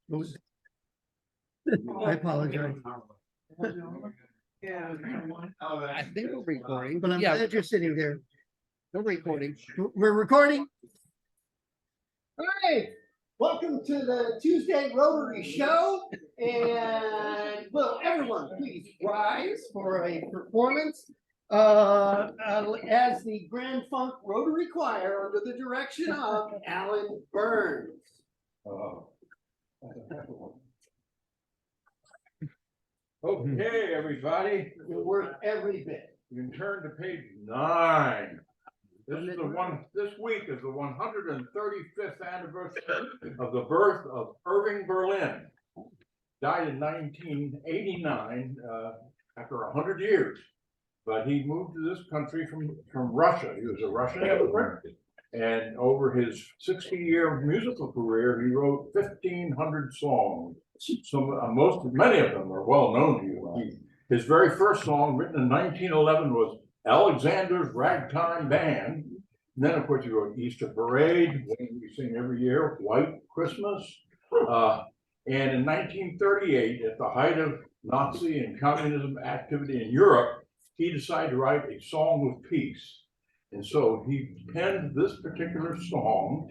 I apologize, Yeah. I think we're recording. but I'm Yeah, glad you're sitting there. we're recording. We're recording. All right, welcome to the Tuesday Rotary Show. And will everyone please rise for a performance as the Grand Funk Rotary Choir under the direction of Alan Burns. Okay, everybody, You're worth every bit. you can turn to page 9. This week is the 135th anniversary of the birth of Irving Berlin. Died in 1989, after 100 years. But he moved to this country from Russia. He was a Russian immigrant. And over his 60-year musical career, he wrote 1,500 songs. Many of them are well known to you. His very first song, written in 1911, was Alexander's Ragtime Band. And then, of course, he wrote Easter Parade, we sing every year, White Christmas. And in 1938, at the height of Nazi and communism activity in Europe, he decided to write a song of peace. And so he penned this particular song,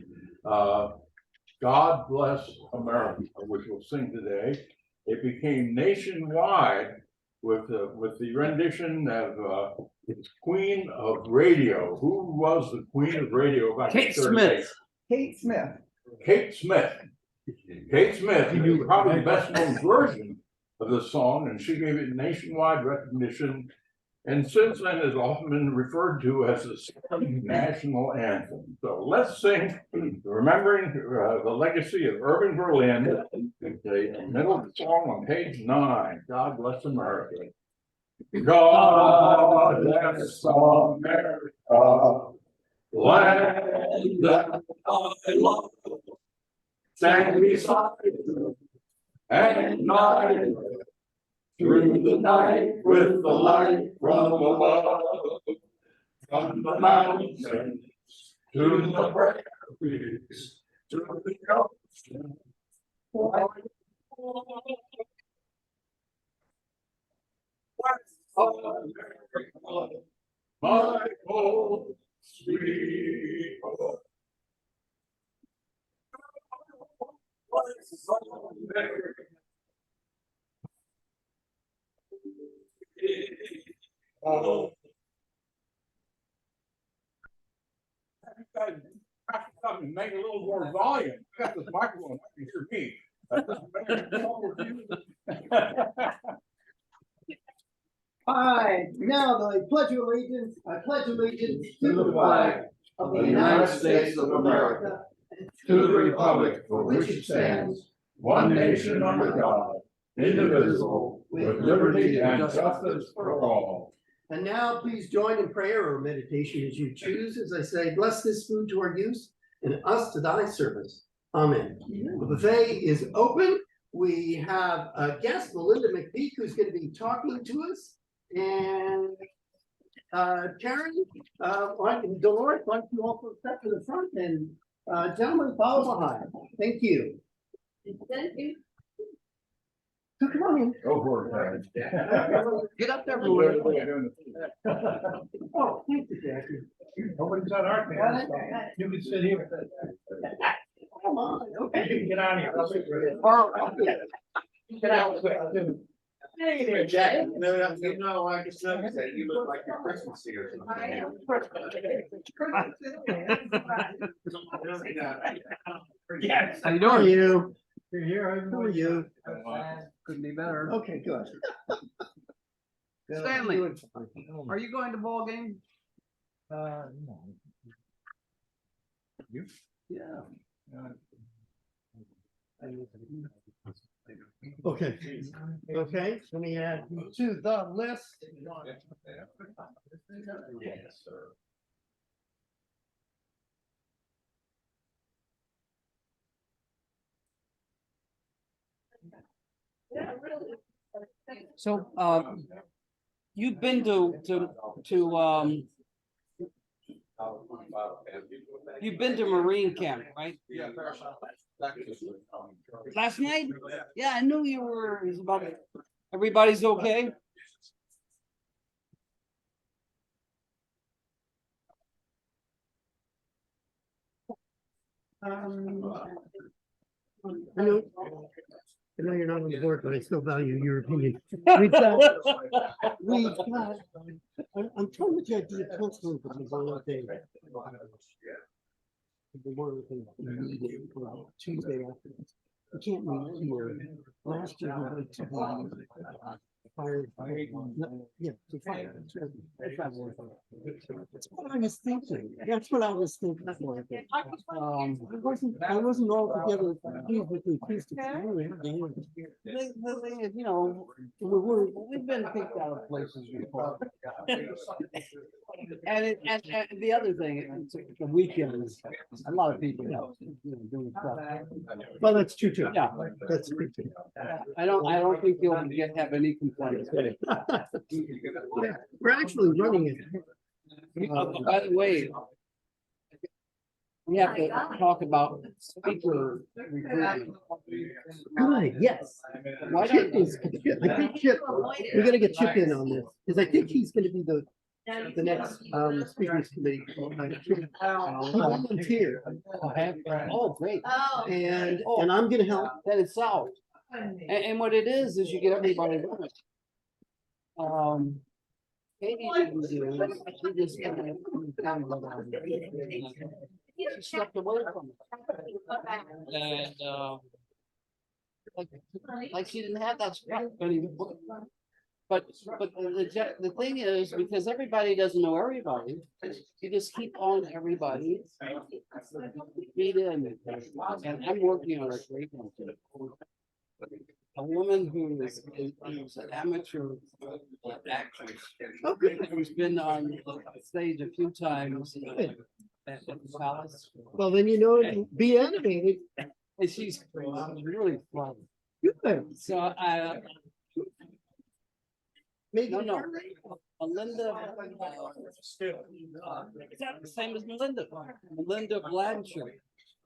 God Bless America, which we'll sing today. It became nationwide with the rendition of its Queen of Radio. Who was the Queen of Radio back in 1938? Kate Smith. Kate Smith. Kate Smith knew probably the best known version of the song, and she gave it nationwide recognition. And since then has often been referred to as the national anthem. So let's sing, remembering the legacy of Irving Berlin, the middle song on page 9, God Bless America. God bless America, land that I love, stand beside you and night. Through the night with the light from above, from the mountains to the prairies, to the ocean. America, my home, sweet home. America. Oh. Make a little more volume. I got this microphone. I can hear me. Hi, now the pledge of allegiance. I pledge allegiance to the flag of the United States of America, and to the republic for which it stands, one nation under God, indivisible, with liberty and justice for all. And now please join in prayer or meditation as you choose. As I say, bless this food to our use and us to thy service. Amen. The buffet is open. We have a guest, Melinda McPeak, who's going to be talking to us. And Karen, Dolores, why don't you also step to the front and gentlemen follow behind. Thank you. Thank you. So come on in. Go for it. Get up there, everyone. Oh, thank you, Jackie. Nobody's on our camera. You can sit here. Come on, okay. You can get out of here. Get out. Hey there, Jack. No, I just noticed that you look like your Christmas tree or Yes. How you How are doing? you? You're here. Who are you? Couldn't be better. Okay, good. Stanley. Doing fine. Are you going to ball game? No. Yeah. Okay, okay, let me add you to the list. Yes, sir. So, you've been to you've been to Marine Camp, right? Yeah. Last night? Yeah, I knew you were, it was about, everybody's okay? I know you're not on the board, but I still value your opinion. We've got, I'm trying to get the council for the one day. The one thing meeting Tuesday afternoon. We can't meet here. Last year we went to the fire. Yeah, to fire. That's what I was thinking. That's what I was thinking. I wasn't altogether pleased with the acoustic. The thing is, you know, we've been kicked out of places before. And the other thing, it's the weekends, a lot of people, doing stuff. Well, that's true too. Yeah. That's true too. I don't think you'll have any complaints. Yeah, we're actually running it. By the way, we have to talk about speaker recruitment. Good, yes. Why Chip don't is, I think Chip, we gotta get Chip in on this, because I think he's gonna be the next speakers committee. He volunteered. Oh, great. Oh. And I'm gonna help. Then it's solved. And what it is you get everybody running. Katie didn't do it. She just she stepped away from it. And like she didn't have that stuff anymore. But the thing is, because everybody doesn't know everybody, you just keep on everybody. Feed in. And I'm working on a great one. A woman who is an amateur actress. Okay. Who's been on stage a few times at the palace. Well, then be animated. And she's really fun. Good. So Maybe. No. Melinda. It's not the same as Melinda. Melinda Blanchard.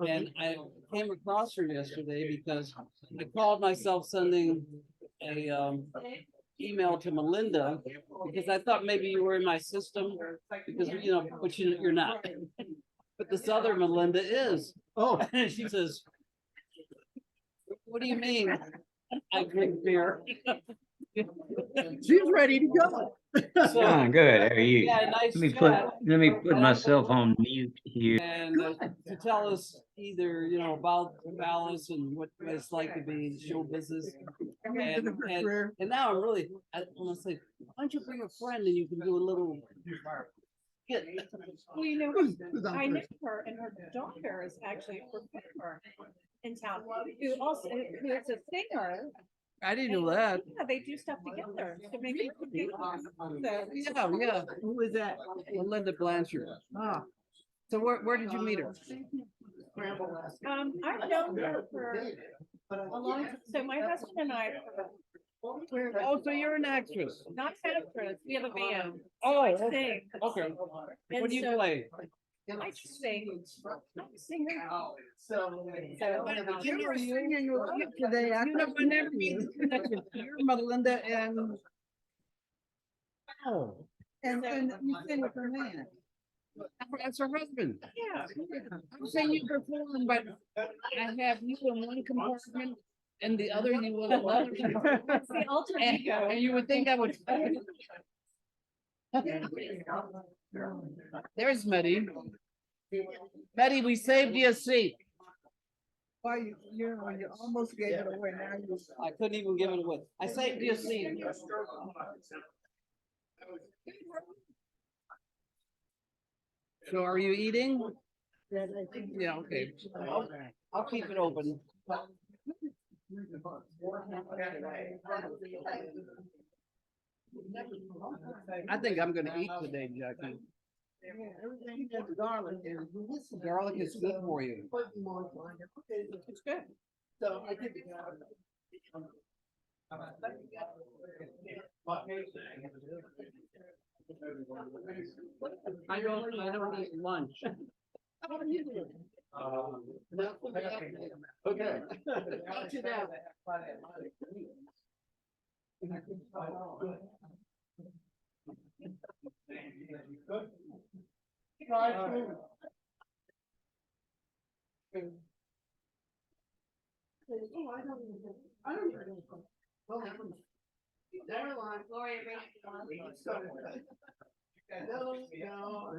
And I came across her yesterday because I called myself sending a email to Melinda because I thought maybe you were in my system because but you're not. But this other Melinda is. Oh, And she says, "What do you mean? I drink beer." she's ready to go. So, Good. How are you? yeah, nice Let me put chat. myself on mute here. And to tell us either, about Alice and what it's like to be in show business. And now I'm really, I want to say, why don't you bring a friend and you can do a little. Skit. Well, I know her, and her daughter is actually a performer in town, who is a singer. I didn't know that. Yeah, they do stuff together, so maybe you could do Yeah. Who is that? Melinda Blanchard. Ah. So where did you meet her? I've known her for a long time, so my husband and I, Oh, so you're an actress. not actress, we have a band. Oh, I okay. sing. Okay. And What do you so play? I just sing. I'm a singer. You're singing today. I never meet. You're Melinda and. Oh. And you sing with her man. That's her husband. yeah, I'm saying you perform, but I have you in one compartment and the other you in another. it's the alter ego. And you would think I would. There's Meddy. Meddy, we saved you a seat. Why you almost gave it away now. I couldn't even give it away. I saved you a seat. So are you eating? Yeah, okay. I'll keep it open. I think I'm gonna eat today, Jackie. Everything that's garlic is. Garlic is good for you. It's good. So I think. I don't eat lunch. How are you doing? Okay. Not too bad. I don't even. Well, never mind. Gloria, No.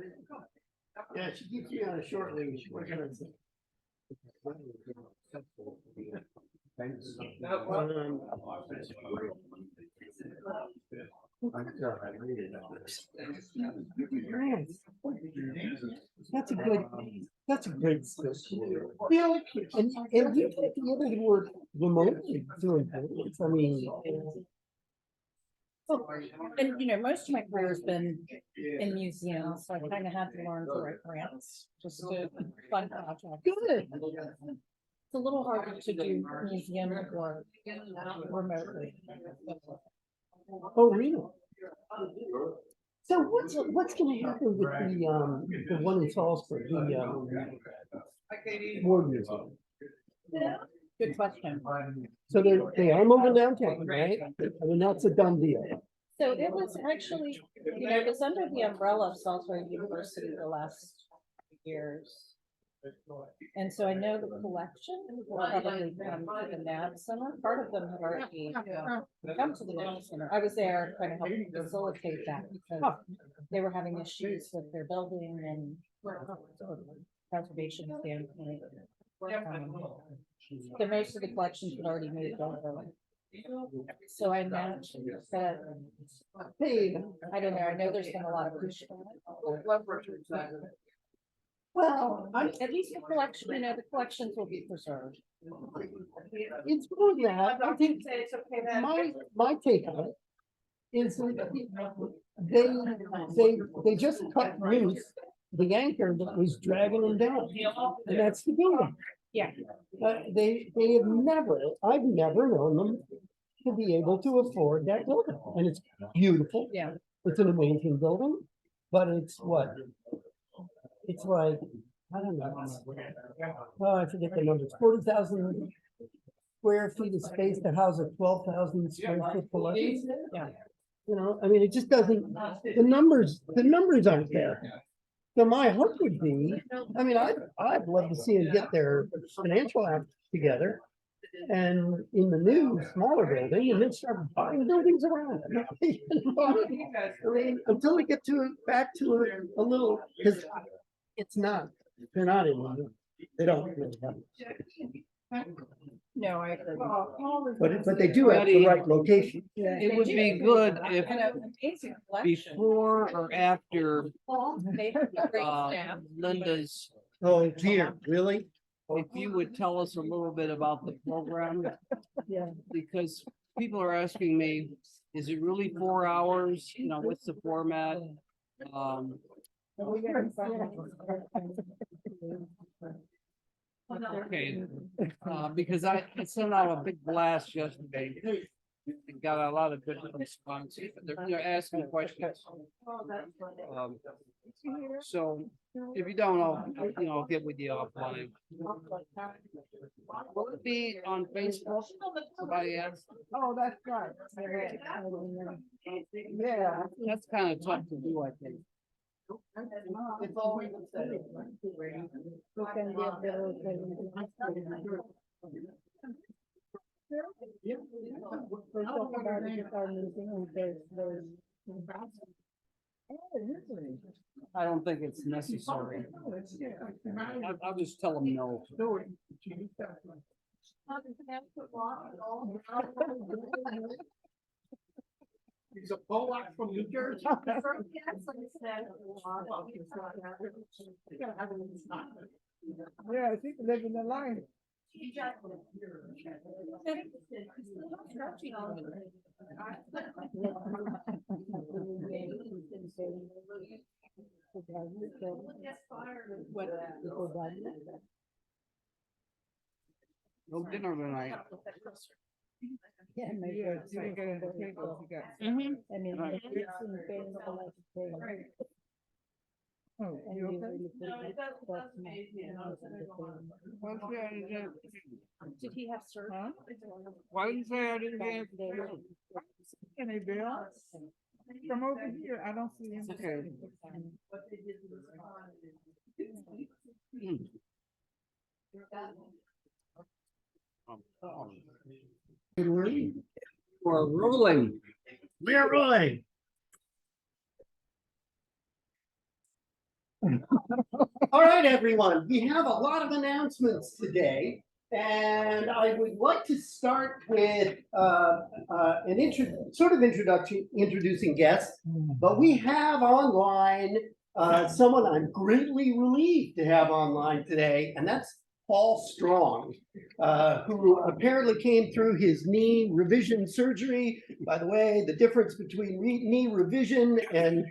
Yeah, she keeps me on a short leash. What can I say? That's a good. Yeah, and you take the other word remotely doing things, I mean. And you know, most of my career has been in museums, so I kind of had to learn to write grants, just to fund projects. Good. It's a little harder to do museum work remotely. Oh, really? So what's gonna happen with the one in Salisbury, the Ward Museum? Good question. So they are moving downtown, right? I mean, that's a done deal. So it was actually, you know, it was under the umbrella of Salisbury University the last years. And so I know the collection will probably come to the NAB Center. Part of them have already come to the NAB Center. I was there kind of helping facilitate that because they were having issues with their building and conservation standpoint. So most of the collections had already moved over. So I imagine that, Hey, I don't know, I know there's been a lot of pushback. well, At least the collection, you know, the collections will be preserved. it's more than that. I think my take on it is that they just cut loose the anchor that was dragging them down, and that's the building. Yeah. They have never, I've never known them to be able to afford that building, and it's beautiful. Yeah. It's an amazing building, but it's what? It's like, I don't know. Oh, I forget the numbers, 40,000 square feet of space to house a 12,000 square foot collection. Yeah. You know, I mean, it just doesn't, the numbers aren't there. So my hope would be, I mean, I'd love to see them get their financial act together. And in the new smaller building, and then start buying buildings around it. I mean, until we get back to a little, because it's not, they're not in, they don't really have it. No, I agree. But they do have the right location. It would be good if And an amazing collection. before or after They have a great uh staff. Linda's, Oh dear, really? if you would tell us a little bit about the program. Yeah. Because people are asking me, is it really 4 hours? You know, what's the format? Okay, because I sent out a big blast yesterday. And got a lot of good responses. They're asking questions. So if you don't, I'll get with you offline. Will it be on Facebook? Somebody asked. Oh, that's right. Yeah. That's kind of tough to do, I think. It's always been said. I don't think it's necessary. I'll just tell them no. He's a Polak from New Jersey. Yeah, I think living the life. No dinner tonight. Yeah, maybe. Yeah, you didn't get in the table, you got. I mean, Right. it's in things like. Oh, And you we okay? really put No, it it does, across does my amaze me. hands and the What's that? thing. Did he have surgery? Huh? Why you say I didn't Back get there. any bill? From over here, I don't see him. Okay. What they did to the spine We're rolling. We're rolling. All right, everyone, we have a lot of announcements today. And I would like to start with introducing guests. But we have online someone I'm greatly relieved to have online today, and that's Paul Strong, who apparently came through his knee revision surgery. By the way, the difference between knee revision and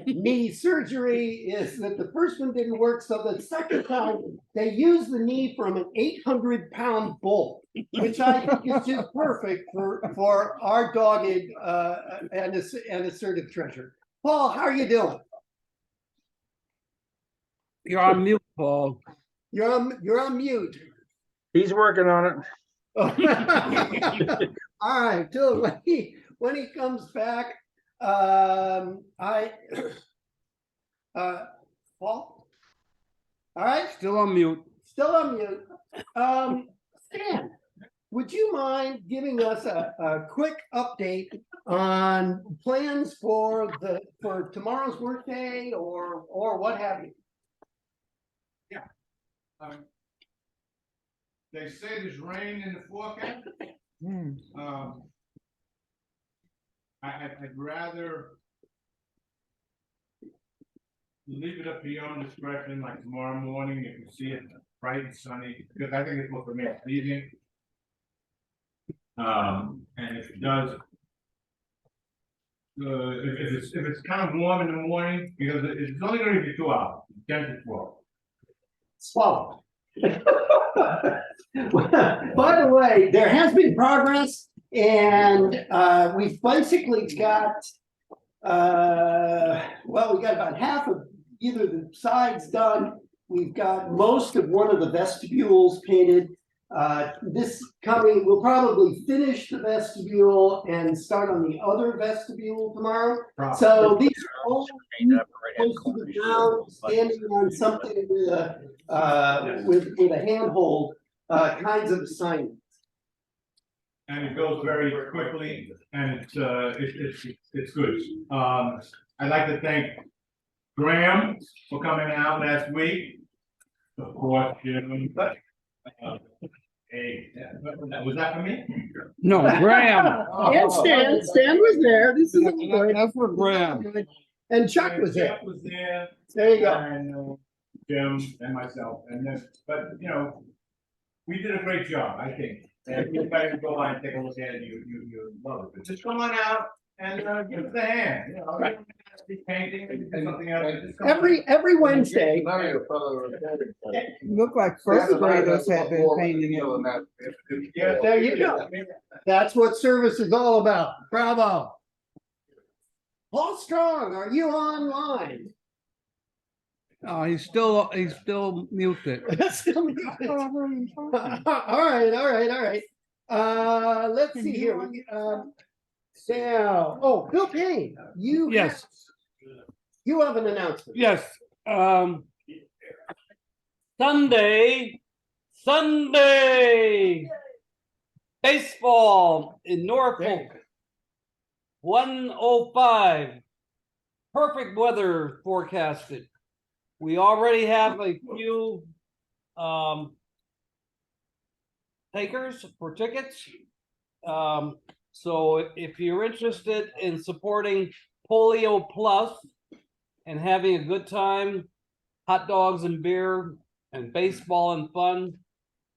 knee surgery is that the first one didn't work, so the second time they used the knee from an 800-pound bull, which I think is just perfect for our dogged and assertive treasure. Paul, how are you doing? You're on mute, Paul. You're on mute. He's working on it. All right, till when he comes back, Paul. All right, Still on mute. still on mute. Stan, would you mind giving us a quick update on plans for tomorrow's workday or what have you? They say there's rain in the forecast. I'd rather leave it up to your own discretion, like tomorrow morning, if you see it bright and sunny, because I think it's what for me, pleasing. And if it does, if it's kind of warm in the morning, because it's only gonna be 2 hours, 10 to 12. Swallow. By the way, there has been progress, and we've basically got we got about half of either the sides done. We've got most of one of the vestibules painted. We'll probably finish the vestibule and start on the other vestibule tomorrow. So these are all close to the ground, standing on something with a handhold kinds of assignments. And it goes very quickly, and it's good. I'd like to thank Graham for coming out last week. Of course, Jim. Hey, was that for me? No, Graham. And Stan was there. This is good. That's for Graham. And Chuck was there. Chuck was there. There you go. And Jim and myself, and then, but you know, we did a great job, I think. And if I go by and take a look at it, you love it. But just come on out and give us a hand. You know, right. Be painting and something else. Just come on. Every Wednesday. Look like first graders have been painting it. Yeah, There you go. That's what service is all about. Bravo. Paul Strong, are you online? He's still muted. Still muted. All right. Let's see here. So, Bill Payne, Yes. You have an announcement. Yes. Sunday, baseball in Norfolk, 105. Perfect weather forecasted. We already have a few takers for tickets. So if you're interested in supporting Polio Plus and having a good time, hot dogs and beer and baseball and fun,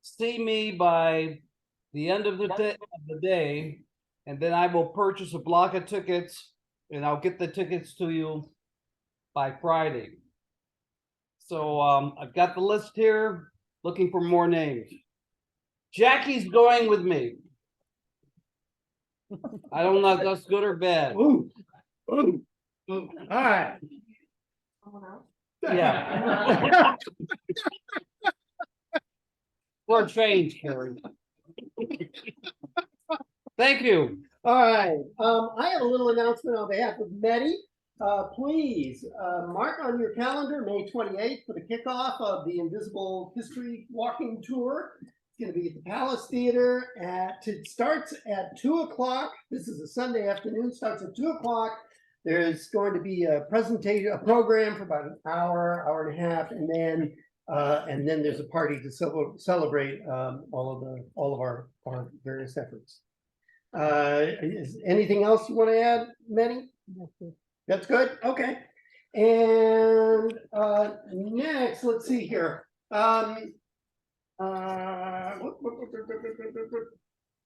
see me by the end of the day, and then I will purchase a block of tickets and I'll get the tickets to you by Friday. So I've got the list here, looking for more names. Jackie's going with me. I don't know if that's good or bad. Ooh. All right. Yeah. For change, Carrie. Thank you. All right, I have a little announcement on behalf of Medi. Please, mark on your calendar, May 28th for the kickoff of the Invisible History Walking Tour. It's gonna be at the Palace Theater it starts at 2 o'clock. This is a Sunday afternoon, starts at 2 o'clock. There's going to be a presentation, a program for about an hour, hour and a half, and then there's a party to celebrate all of our various efforts. Is anything else you want to add, Manny? That's good. Okay. And next, let's see here.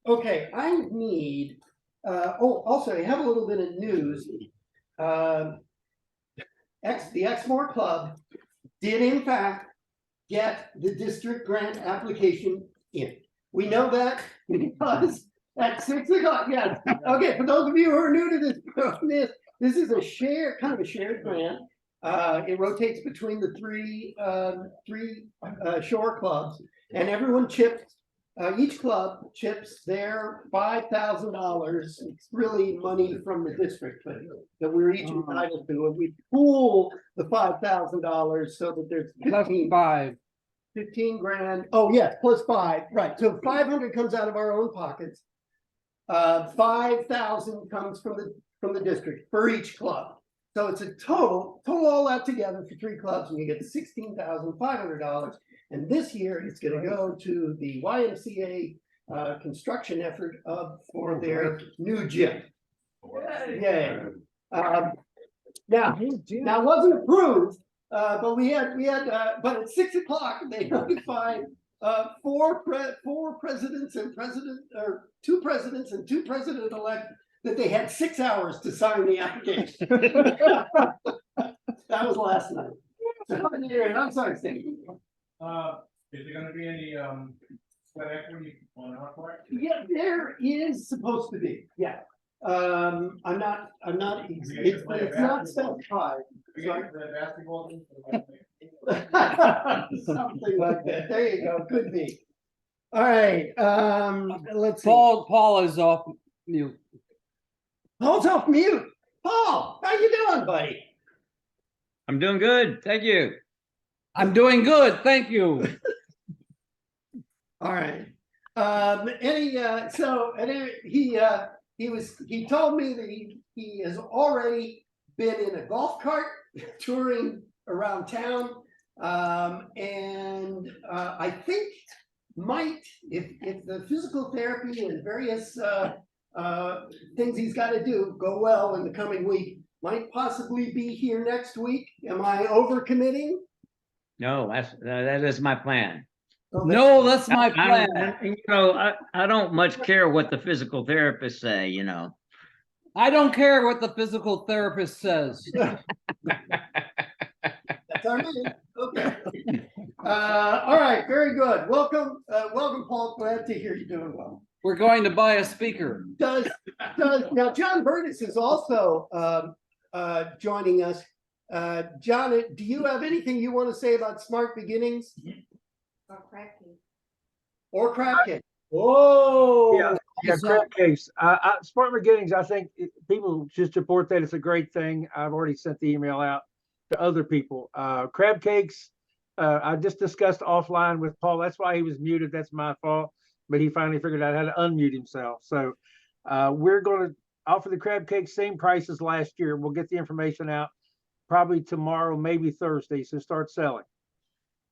Okay, I need. Also, I have a little bit of news. The Exmoor Club did in fact get the district grant application in. We know that because at 6 o'clock, yes. Okay, for those of you who are new to this is a shared grant. It rotates between the three shore clubs, and everyone chips. Each club chips their $5,000. It's really money from the district that we're each entitled to, and we pool the $5,000 so that there's 15 grand. Oh yes, plus 5, right? So 500 comes out of our own pockets. 5,000 comes from the district for each club. So it's a total all that together for 3 clubs, and you get $16,500. And this year it's going to go to the YMCA construction effort for their new gym. Yay! Now it wasn't approved, but we had but at 6 o'clock they notified 2 presidents and two president-elect that they had 6 hours to sign the application. That was last night. I'm sorry, Steve. Is there gonna be any, sweat equity on our part? Yeah, there is supposed to be, yeah. I'm not, it's not specified. Sorry. Basketball. Something like that. There you go. Could be. All right. Let's see. Paul is off mute. Paul's off mute. Paul, how you doing, buddy? I'm doing good. Thank you. I'm doing good, thank you. All right. He told me that he has already been in a golf cart touring around town. I think if the physical therapy and various things he's got to do go well in the coming week, might possibly be here next week. Am I overcommitting? No, that is my plan. No, that's my plan. I don't much care what the physical therapists say, I don't care what the physical therapist says. That's our man. Okay. All right, very good. Welcome, Paul. Glad to hear you doing well. We're going to buy a speaker. Now John Burtis is also joining us. John, do you have anything you want to say about Smart Beginnings? Or crab cake? Oh, Yeah, crab cakes. Smart Beginnings, I think people should support that. It's a great thing. I've already sent the email out to other people. Crab cakes, I just discussed offline with Paul. That's why he was muted. That's my fault. But he finally figured out how to unmute himself. So we're going to offer the crab cakes, same price as last year. We'll get the information out probably tomorrow, maybe Thursday. So start selling.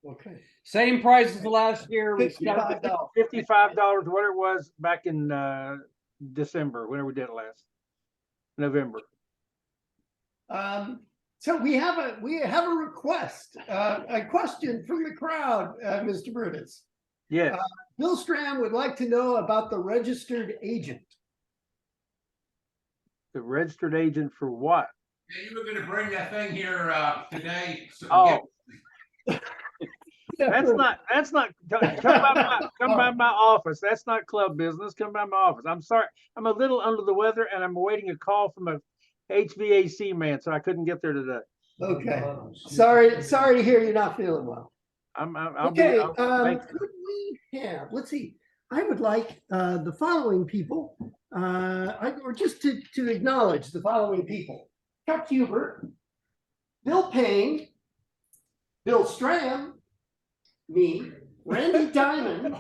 okay. Same price as last year. $55. $55, what it was back in December, whenever we did it last November. So we have a request, a question from the crowd, Mr. Brutus. Yes. Bill Strand would like to know about the registered agent. The registered agent for what? Yeah, you were gonna bring that thing here, today. Oh. That's not come by my office. That's not club business. Come by my office. I'm sorry. I'm a little under the weather and I'm awaiting a call from a HVAC man, so I couldn't get there today. Okay, sorry to hear you're not feeling well. I'll be, Okay, thank you. could we have, let's see, I would like the following people, or just to acknowledge the following people. Chuck Hubert, Bill Payne, Bill Stram, me, Randy Diamond,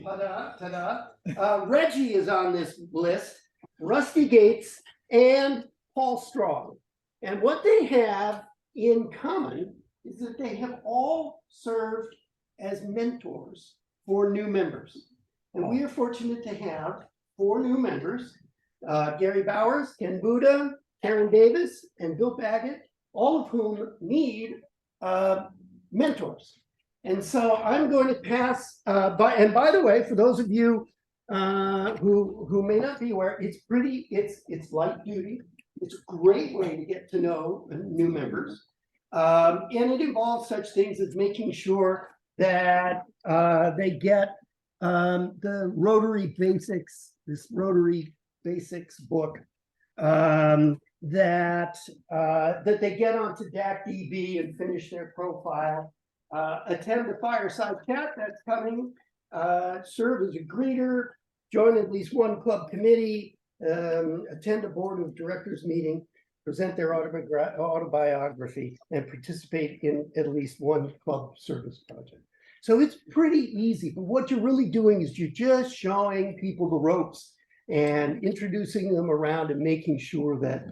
ta-da, Reggie is on this list, Rusty Gates, and Paul Strong. And what they have in common is that they have all served as mentors for new members. And we are fortunate to have 4 new members, Gary Bowers, Ken Buda, Karen Davis, and Bill Baggett, all of whom need mentors. And so I'm going to pass, and by the way, for those of you who may not be aware, it's light duty. It's a great way to get to know new members. And it involves such things as making sure that they get the Rotary Basics, this Rotary Basics book, that they get onto DAC-DB and finish their profile. Attend the fireside chat that's coming, serve as a greeter, join at least one club committee, attend a board of directors meeting, present their autobiography, and participate in at least one club service project. So it's pretty easy, but what you're really doing is you're just showing people the ropes and introducing them around and making sure that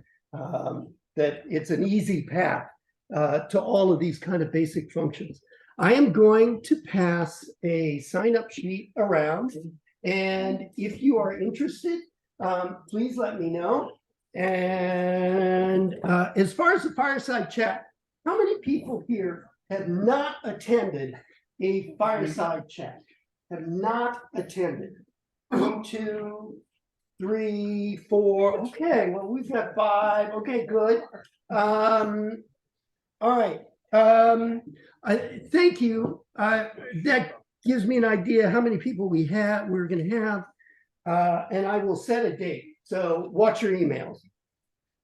that it's an easy path to all of these kind of basic functions. I am going to pass a sign-up sheet around, and if you are interested, please let me know. And as far as the fireside chat, how many people here have not attended a fireside chat? Have not attended? 1, 2, 3, 4. Okay, well, we've got 5. Okay, good. All right. Thank you. That gives me an idea how many people we're going to have, and I will set a date. So watch your emails.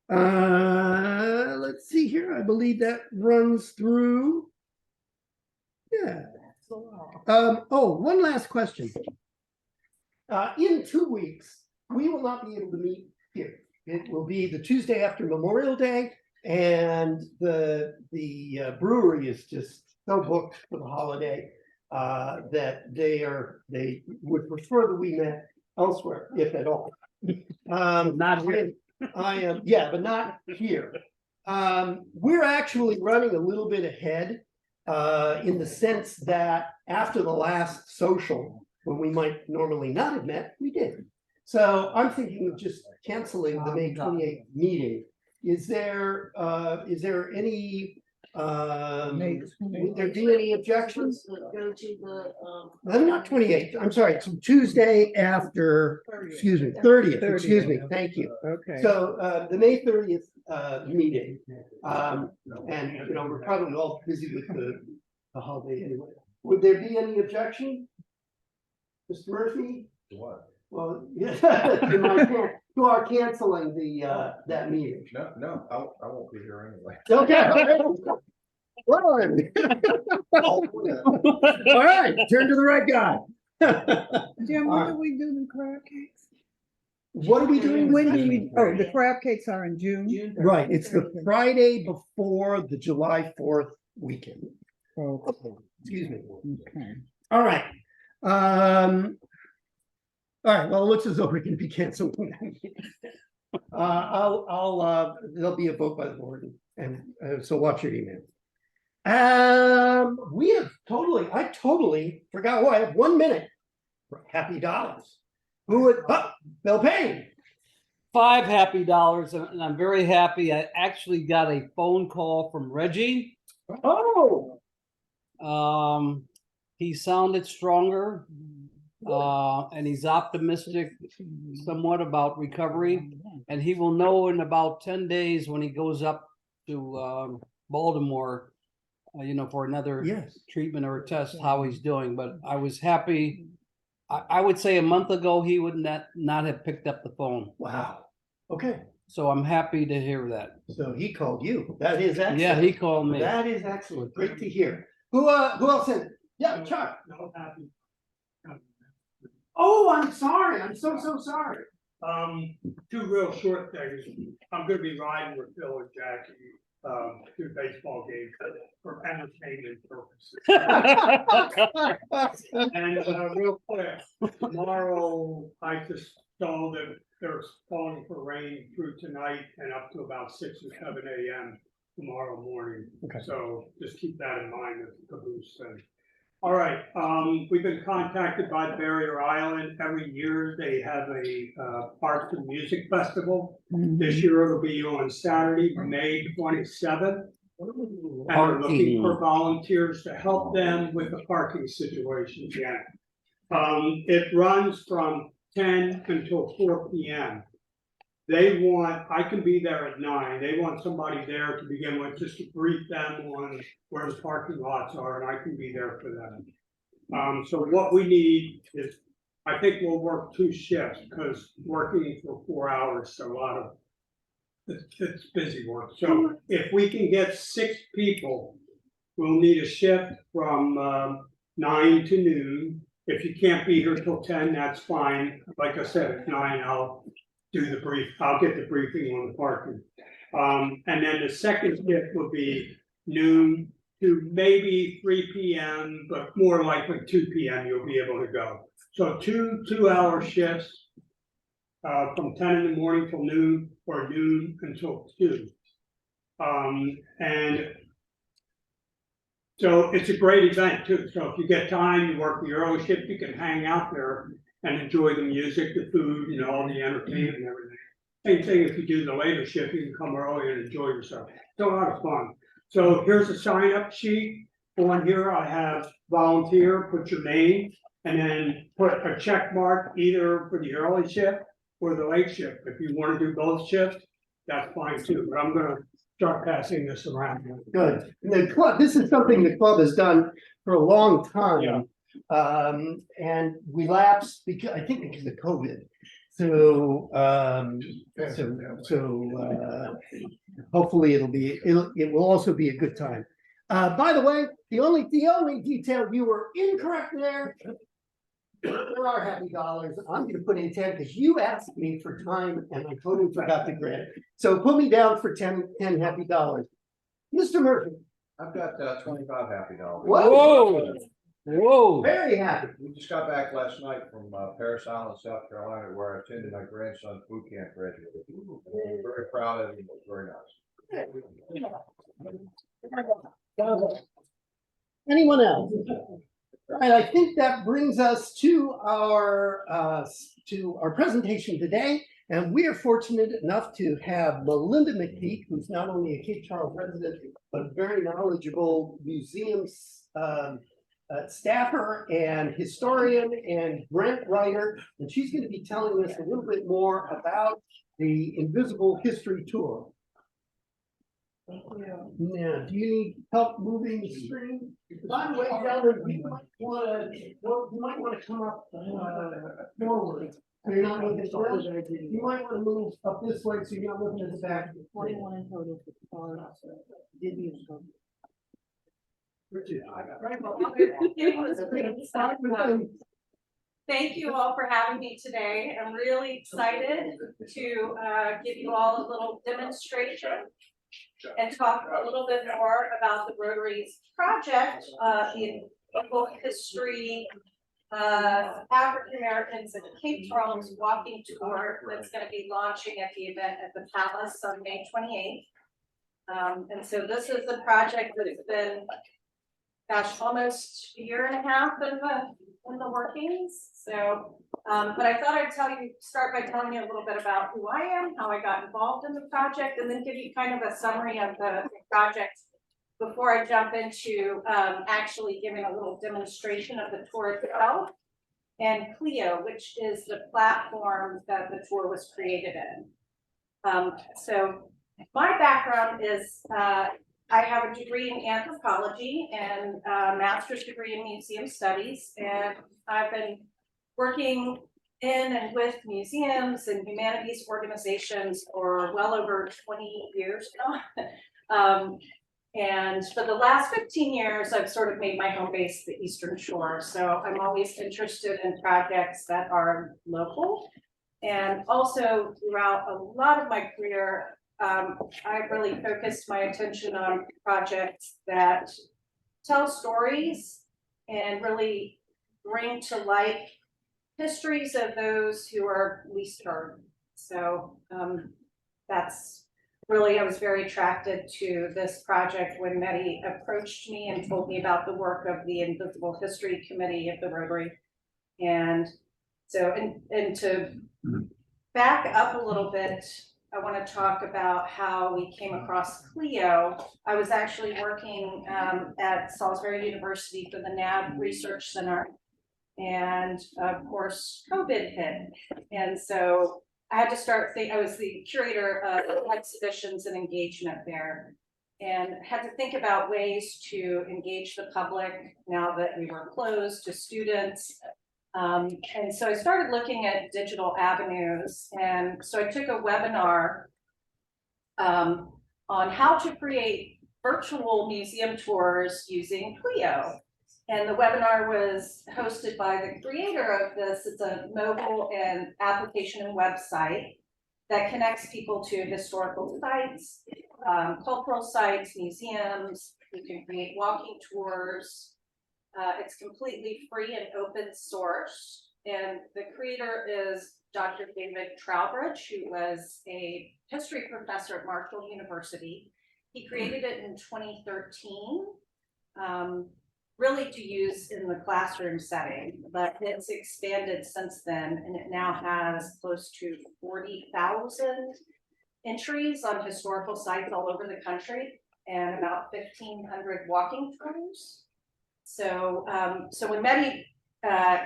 Let's see here. I believe that runs through. Yeah. Oh, one last question. In 2 weeks, we will not be able to meet here. It will be the Tuesday after Memorial Day, and the brewery is just so booked for the holiday that they would prefer that we met elsewhere, if at all. Not here. I am, yeah, but not here. We're actually running a little bit ahead in the sense that after the last social, when we might normally not have met, we did. So I'm thinking of just canceling the May 28th meeting. Is there any would there be any objections? Go to the, I'm not 28th. I'm sorry, it's Tuesday after, excuse me, 30th, excuse me, thank you. Okay. So the May 30th meeting, and we're probably all busy with the holiday anyway. Would there be any objection? Mr. Murphy? What? Well, yeah, to our canceling that meeting. No, I won't be here anyway. Okay. All right, turn to the right guy. Jim, All when right. do we do the crab cakes? What are we doing? When do we, oh, the crab cakes are in June? Right, it's the Friday before the July 4th weekend. Okay. Excuse me. Okay. All right. All right, well, it looks as though we're going to be canceling that meeting. There'll be a vote by the board, and so watch your email. I totally forgot. Oh, I have 1 minute for happy dollars. Who would, Bill Payne. 5 happy dollars, and I'm very happy. I actually got a phone call from Reggie. Oh, He sounded stronger, and he's optimistic somewhat about recovery. And he will know in about 10 days when he goes up to Baltimore, for another yes. treatment or a test, how he's doing. But I was happy. I would say a month ago he would not have picked up the phone. Wow. Okay. So I'm happy to hear that. So he called you. That is excellent. Yeah, he called me. That is excellent. Great to hear. Who else in? Yeah, Chuck. Oh, I'm sorry. I'm so sorry. Two real short things. I'm gonna be riding with Phil and Jackie, to baseball games for entertainment purposes. And, real quick, tomorrow, I just saw that they're calling for rain through tonight and up to about 6 or 7 AM tomorrow morning. Okay. So just keep that in mind as the caboose thing. All right, we've been contacted by Barrier Island. Every year they have a Arts and Music Festival. This year it'll be on Saturday, May 27th. And we're looking for volunteers to help them with the parking situation again. It runs from 10 until 4 PM. I can be there at 9. They want somebody there to begin with, just to brief them on where the parking lots are, and I can be there for them. So what we need is, I think we'll work 2 shifts, because working for 4 hours, is a lot of, it's busy work. So if we can get 6 people, we'll need a shift from 9 to noon. If you can't be here till 10, that's fine. Like I said, at 9, I'll get the briefing on the parking. And then the second shift will be noon to maybe 3 PM, but more likely 2 PM you'll be able to go. So 2-hour shifts, from 10 in the morning till noon, or noon until 2. And so it's a great event too. So if you get time, you work the early shift, you can hang out there and enjoy the music, the food, all the entertainment and everything. Same thing if you do the later shift, you can come early and enjoy yourself. It's a lot of fun. So here's a sign up sheet. On here I have volunteer, put your name, and then put a check mark either for the early shift or the late shift. If you want to do both shifts, that's fine too, but I'm gonna start passing this around. Good. The club, this is something the club has done for a long time. And we lapsed because, I think because of COVID. So, hopefully it will also be a good time. By the way, the only detail you were incorrect there. There are happy dollars. I'm gonna put in 10 because you asked me for time and I totally forgot to grant. So put me down for 10 happy dollars. Mr. Murphy. I've got 25 happy dollars. Whoa, whoa. Very happy. We just got back last night from Paris Island, South Carolina, where I attended my grandson's boot camp graduation. Very proud of him. It was very nice. Anyone else? Right, I think that brings us to our presentation today. And we are fortunate enough to have Melinda McPeak, who's not only a Cape Charles resident, but very knowledgeable museum staffer and historian and grant writer. And she's going to be telling us a little bit more about the Invisible History Tour. Thank you. Now, do you need help moving the screen? By the way, Delvin, you might want to come up forward. So you're not looking forward. You might want to move up this way so you're not looking at the back. 41 in total. Did you? Thank you all for having me today. I'm really excited to give you all a little demonstration and talk a little bit more about the Rotary's project, the book history, African Americans in Cape Charles walking tour that's going to be launching at the event at the Palace on May 28th. And so this is a project that has been, gosh, almost a year and a half in the workings. So, but I thought I'd start by telling you a little bit about who I am, how I got involved in the project, and then give you kind of a summary of the project before I jump into actually giving a little demonstration of the tour itself, and Clio, which is the platform that the tour was created in. So my background is I have a degree in anthropology and a master's degree in museum studies, and I've been working in and with museums and humanities organizations for well over 20 years now. And for the last 15 years, I've sort of made my home base the Eastern Shore. So I'm always interested in projects that are local. And also throughout a lot of my career, I really focused my attention on projects that tell stories and really bring to light histories of those who are least heard. So that's really, I was very attracted to this project when Mehdi approached me and told me about the work of the Invisible History Committee of the Rotary. And so, and to back up a little bit, I want to talk about how we came across Clio. I was actually working at Salisbury University for the NAB Research Center. And of course, COVID hit. And so I had to start I was the curator of exhibitions and engagement there, and had to think about ways to engage the public now that we were closed to students. And so I started looking at digital avenues. And so I took a webinar on how to create virtual museum tours using Clio. And the webinar was hosted by the creator of this. It's a mobile and application and website that connects people to historical sites, cultural sites, museums. You can create walking tours. It's completely free and open source. And the creator is Dr. David Trowbridge, who was a history professor at Marshall University. He created it in 2013. Really to use in the classroom setting, but it's expanded since then, and it now has close to 40,000 entries on historical sites all over the country and about 1,500 walking tours. So, so when Mehdi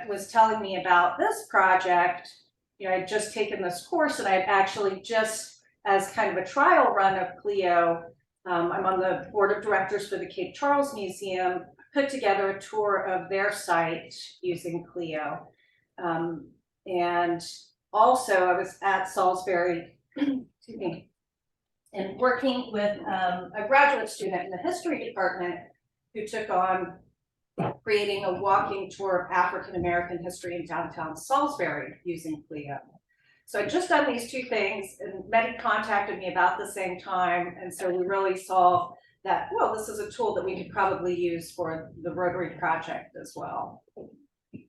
was telling me about this project, you know, I'd just taken this course, and I'd actually just, as kind of a trial run of Clio, I'm on the board of directors for the Cape Charles Museum, put together a tour of their site using Clio. And also I was at Salisbury, excuse me, and working with a graduate student in the history department who took on creating a walking tour of African-American history in downtown Salisbury using Clio. So I'd just done these two things, and Mehdi contacted me about the same time. And so we really saw that, well, this is a tool that we could probably use for the Rotary project as well. This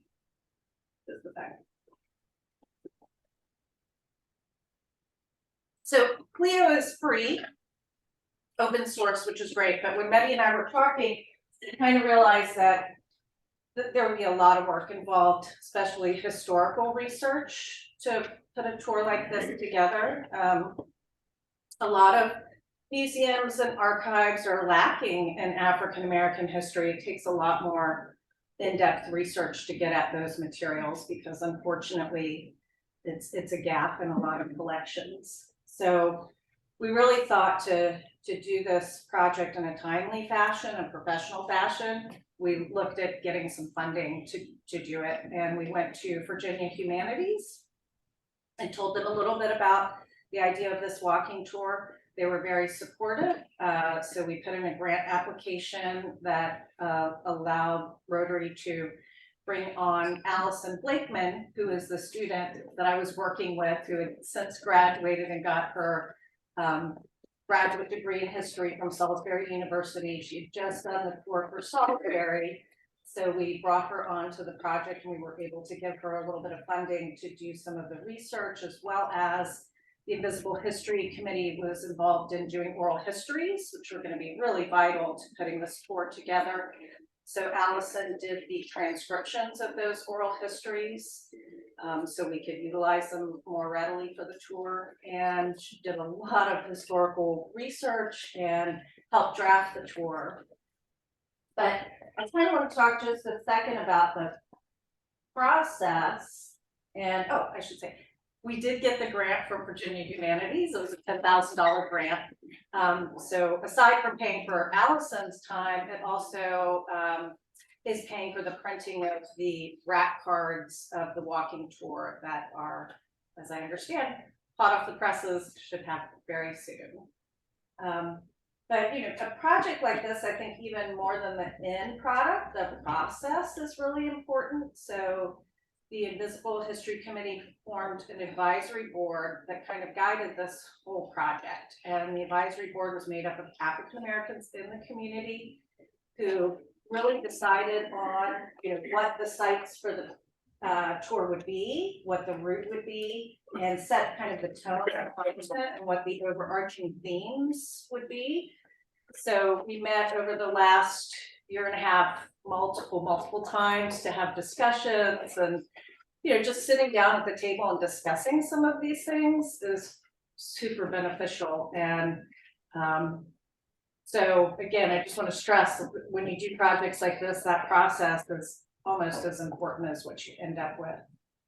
is the back. So Clio is free, open source, which is great. But when Mehdi and I were talking, I kind of realized that there would be a lot of work involved, especially historical research, to put a tour like this together. A lot of museums and archives are lacking in African-American history. It takes a lot more in-depth research to get at those materials because unfortunately it's a gap in a lot of collections. So we really thought to do this project in a timely fashion, a professional fashion. We looked at getting some funding to do it, and we went to Virginia Humanities and told them a little bit about the idea of this walking tour. They were very supportive. So we put in a grant application that allowed Rotary to bring on Allison Blakeman, who is the student that I was working with, who had since graduated and got her graduate degree in history from Salisbury University. She had just done the tour for Salisbury. So we brought her onto the project, and we were able to give her a little bit of funding to do some of the research, as well as the Invisible History Committee was involved in doing oral histories, which were going to be really vital to putting this tour together. So Allison did the transcriptions of those oral histories, so we could utilize them more readily for the tour, and she did a lot of historical research and helped draft the tour. But I kind of want to talk just a second about the process. And oh, I should say, we did get the grant from Virginia Humanities. It was a $10,000 grant. So aside from paying for Allison's time, it also is paying for the printing of the rack cards of the walking tour that are, as I understand, hot off the presses, should have very soon. But a project like this, I think even more than the end product, the process is really important. So the Invisible History Committee formed an advisory board that kind of guided this whole project. And the advisory board was made up of African Americans in the community who really decided on, what the sites for the tour would be, what the route would be, and set kind of the tone and what the overarching themes would be. So we met over the last year and a half, multiple times to have discussions and, just sitting down at the table and discussing some of these things is super beneficial. And so again, I just want to stress that when you do projects like this, that process is almost as important as what you end up with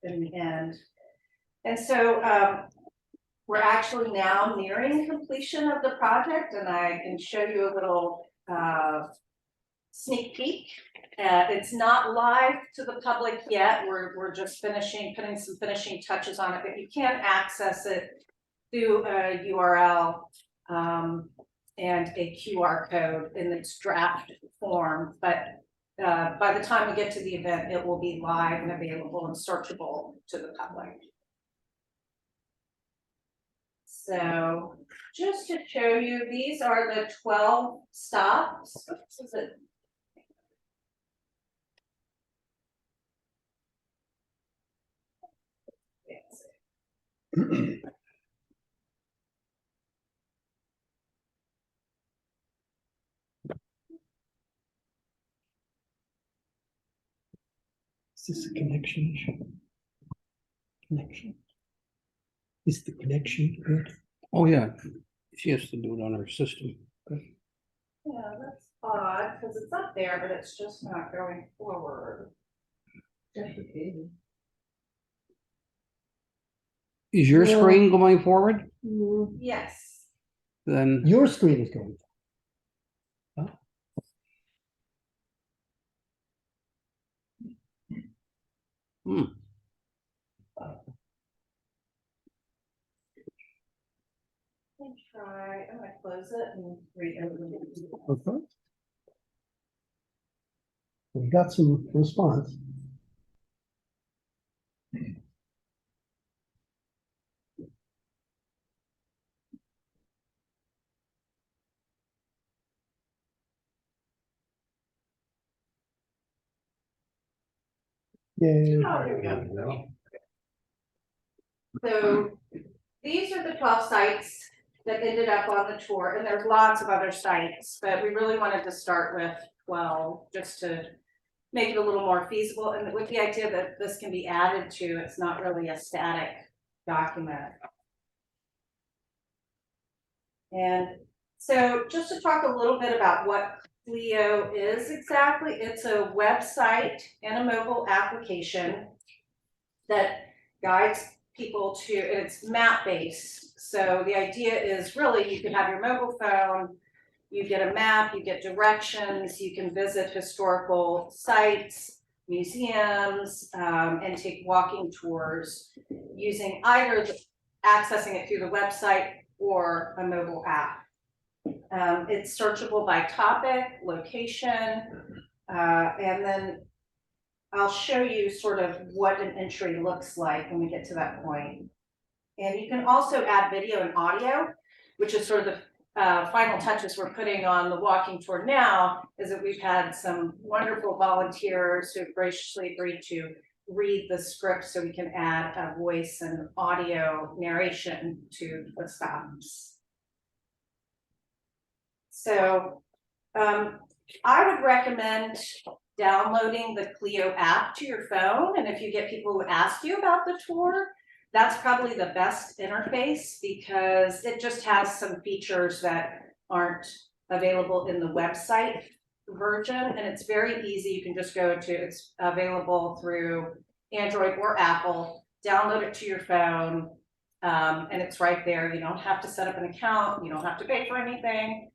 in the end. And so we're actually now nearing completion of the project, and I can show you a little sneak peek. It's not live to the public yet. We're just putting some finishing touches on it, but you can access it through a URL and a QR code in its draft form. But by the time we get to the event, it will be live and available and searchable to the public. So just to show you, these are the 12 stops. This is it. Is this a connection issue? Connection? Is the connection good? Oh, yeah. She has to do it on her system. Yeah, that's odd because it's up there, but it's just not going forward. Is your Yeah. screen going forward? Yes. Then Your screen is going. Let me try. I'm gonna close it and reopen it. Okay. We got some response. Yeah. Oh, here we go. So these are the 12 sites that ended up on the tour, and there's lots of other sites, but we really wanted to start with 12 just to make it a little more feasible, and with the idea that this can be added to, it's not really a static document. And so just to talk a little bit about what Clio is exactly, it's a website and a mobile application that guides people to, it's map-based. So the idea is really you can have your mobile phone, you get a map, you get directions, you can visit historical sites, museums, and take walking tours using either accessing it through the website or a mobile app. It's searchable by topic, location, and then I'll show you sort of what an entry looks like when we get to that point. And you can also add video and audio, which is sort of the final touches we're putting on the walking tour now, is that we've had some wonderful volunteers who have graciously agreed to read the script so we can add a voice and audio narration to the stops. So I would recommend downloading the Clio app to your phone. And if you get people who ask you about the tour, that's probably the best interface because it just has some features that aren't available in the website version. And it's very easy. You can just go to, it's available through Android or Apple, download it to your phone, and it's right there. You don't have to set up an account. You don't have to pay for anything.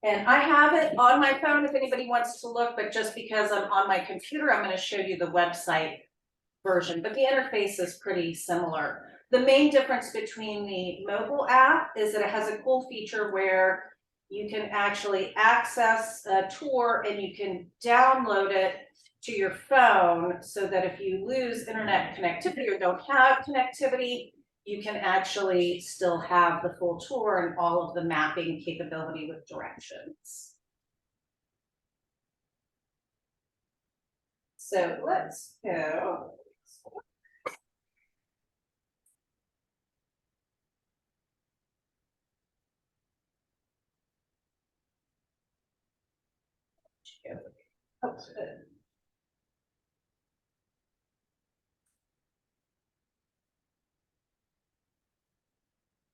And I have it on my phone if anybody wants to look, but just because I'm on my computer, I'm gonna show you the website version, but the interface is pretty similar. The main difference between the mobile app is that it has a cool feature where you can actually access a tour and you can download it to your phone so that if you lose internet connectivity or don't have connectivity, you can actually still have the full tour and all of the mapping capability with directions. So let's go. Oh, good.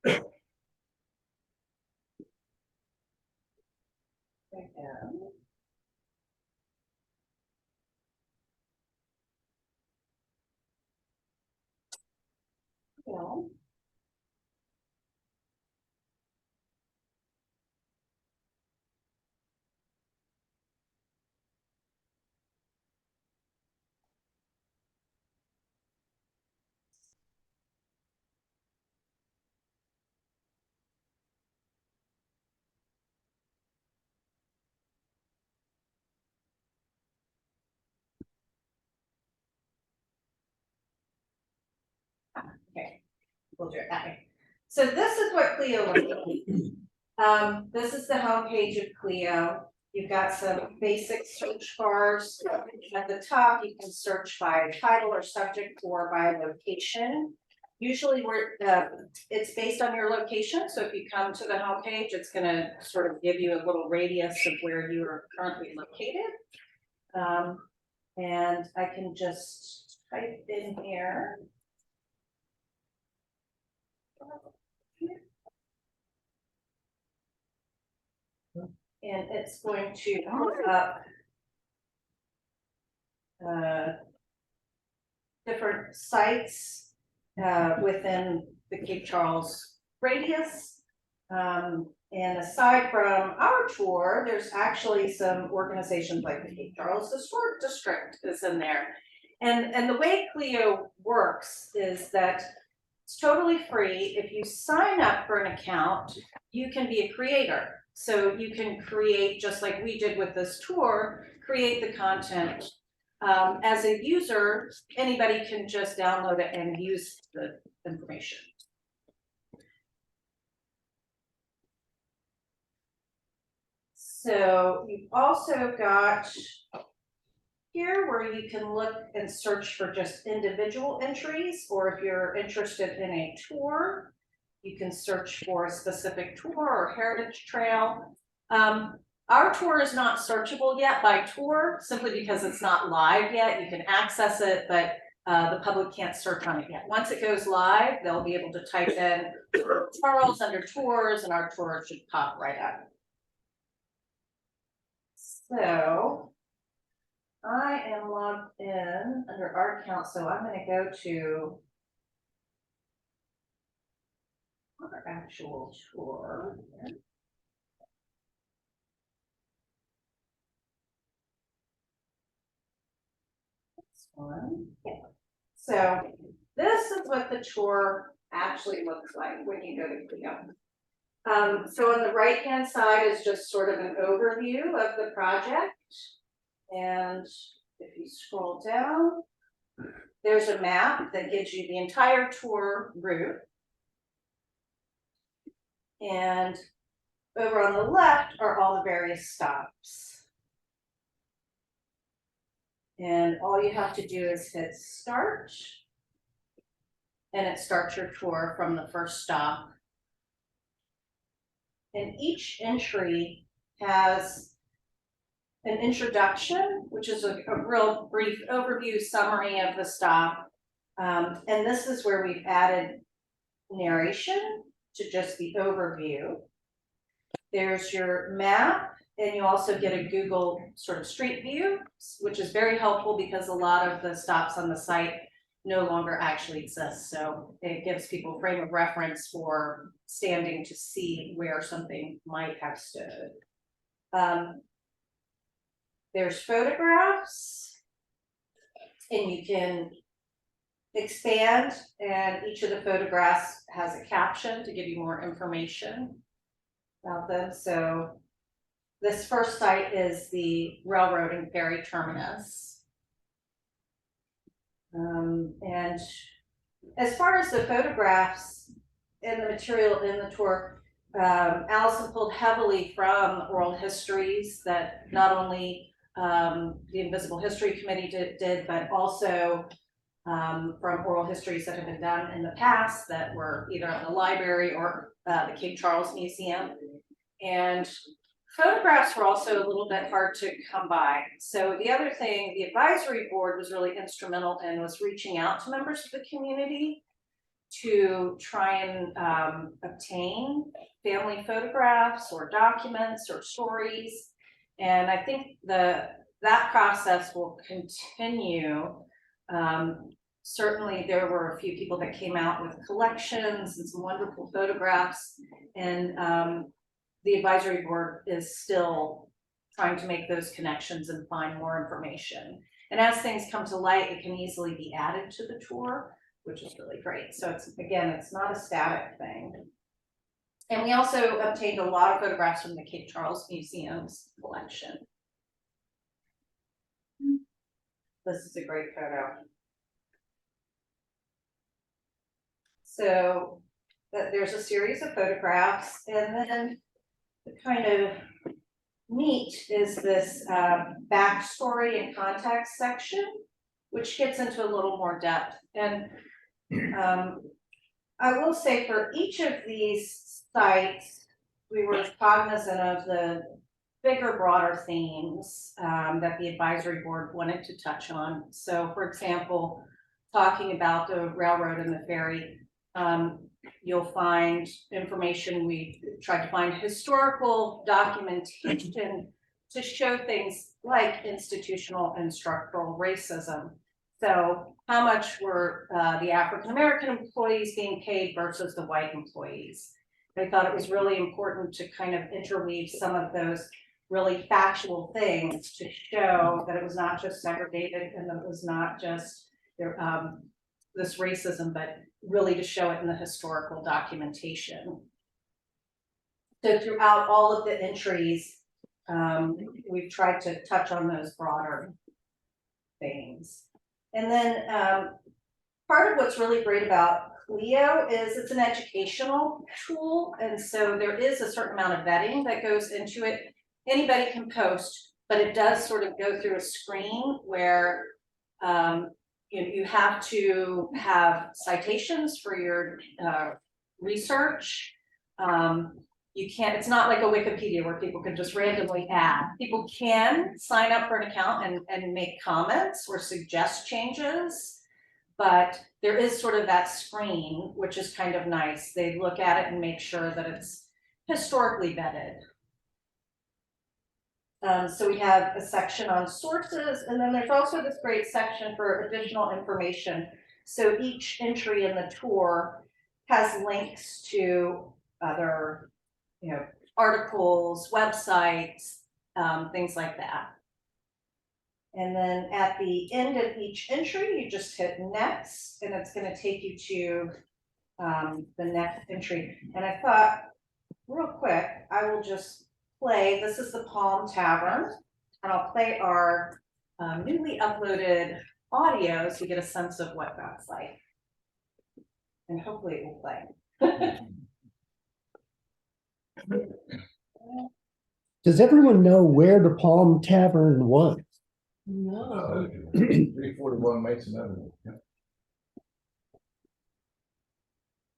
There we go. Yeah. Okay, we'll do it that way. So this is what Clio looks like. This is the homepage of Clio. You've got some basic search bars. At the top, you can search by title or subject or by location. Usually it's based on your location. So if you come to the homepage, it's gonna sort of give you a little radius of where you are currently located. And I can just type in here. And it's going to put up different sites within the Cape Charles radius. And aside from our tour, there's actually some organizations like the Cape Charles Historic District is in there. And the way Clio works is that it's totally free. If you sign up for an account, you can be a creator. So you can create, just like we did with this tour, create the content. As a user, anybody can just download it and use the information. So you've also got here where you can look and search for just individual entries, or if you're interested in a tour, you can search for a specific tour or heritage trail. Our tour is not searchable yet by tour, simply because it's not live yet. You can access it, but the public can't search on it yet. Once it goes live, they'll be able to type in Charles under tours and our tour should pop right up. So I am logged in under our account, so I'm going to go to our actual tour. This one, yeah. So this is what the tour actually looks like when you go to Clio. So on the right-hand side is just sort of an overview of the project. And if you scroll down, there's a map that gives you the entire tour route. And over on the left are all the various stops. And all you have to do is hit start. And it starts your tour from the first stop. And each entry has an introduction, which is a real brief overview summary of the stop. And this is where we've added narration to just the overview. There's your map, and you also get a Google sort of street view, which is very helpful because a lot of the stops on the site no longer actually exist. So it gives people a frame of reference for standing to see where something might have stood. There's photographs, and you can expand, and each of the photographs has a caption to give you more information about them. So this first site is the railroad and ferry terminus. And as far as the photographs and the material in the tour, Allison pulled heavily from oral histories that not only the Invisible History Committee did, but also from oral histories that have been done in the past that were either at the library or the King Charles Museum. And photographs were also a little bit hard to come by. So the other thing, the advisory board was really instrumental in was reaching out to members of the community to try and obtain family photographs or documents or stories. And I think that process will continue. Certainly there were a few people that came out with collections and some wonderful photographs, and the advisory board is still trying to make those connections and find more information. And as things come to light, it can easily be added to the tour, which is really great. So it's, again, it's not a static thing. And we also obtained a lot of photographs from the King Charles Museum's collection. This is a great photo. So there's a series of photographs, and then the kind of neat is this backstory and context section, which gets into a little more depth. And I will say for each of these sites, we were cognizant of the bigger, broader themes that the advisory board wanted to touch on. So for example, talking about the railroad and the ferry, you'll find information. We tried to find historical documentation to show things like institutional and structural racism. So how much were the African-American employees being paid versus the white employees? I thought it was really important to kind of interweave some of those really factual things to show that it was not just segregated and that it was not just this racism, but really to show it in the historical documentation. So throughout all of the entries, we've tried to touch on those broader things. And then part of what's really great about Clio is it's an educational tool. And so there is a certain amount of vetting that goes into it. Anybody can post, but it does sort of go through a screen where you have to have citations for your research. You can't, it's not like a Wikipedia where people can just randomly add. People can sign up for an account and make comments or suggest changes, but there is sort of that screen, which is kind of nice. They look at it and make sure that it's historically vetted. So we have a section on sources, and then there's also this great section for additional information. So each entry in the tour has links to other, articles, websites, things like that. And then at the end of each entry, you just hit next, and it's going to take you to the next entry. And I thought, real quick, I will just play. This is the Palm Tavern, and I'll play our newly uploaded audio so you get a sense of what that's like. And hopefully it will play. Does everyone know where the Palm Tavern was? No. 341 Mason Avenue. Yeah.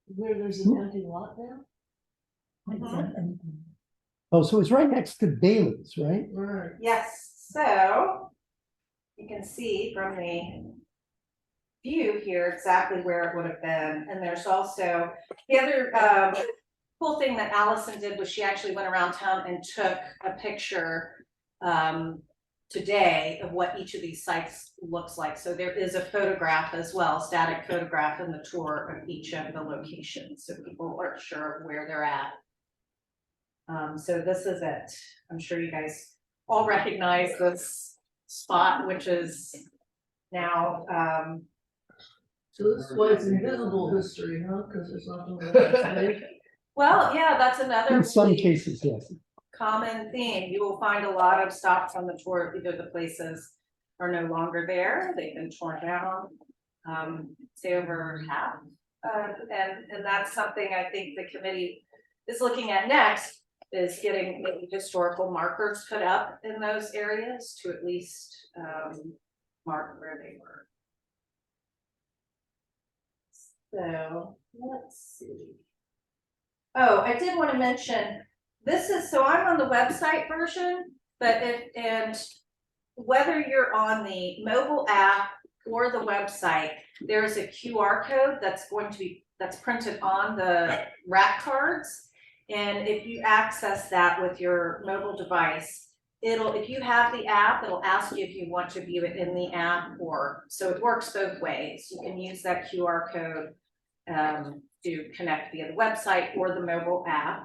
Where there's an empty lot now? Oh, so it's right next to Bailey's, right? Right. Yes, so you can see from the view here exactly where it would have been. And there's also the other cool thing that Allison did was she actually went around town and took a picture today of what each of these sites looks like. So there is a photograph as well, static photograph in the tour of each of the locations, so people are sure of where they're at. So this is it. I'm sure you guys all recognize this spot, which is now, So this is why it's invisible history, huh? Because there's nothing there. well, yeah, that's another In some really cases, yes. common theme. You will find a lot of stops on the tour, either the places are no longer there, they've been torn down, say over half. And that's something I think the committee is looking at next, is getting maybe historical markers put up in those areas to at least, mark where they were. So, let's see. Oh, I did want to mention, this is, so I'm on the website version, but and whether you're on the mobile app or the website, there is a QR code that's going to be, that's printed on the rack cards. And if you access that with your mobile device, if you have the app, it'll ask you if you want to view it in the app, or, so it works both ways. You can use that QR code to connect via the website or the mobile app.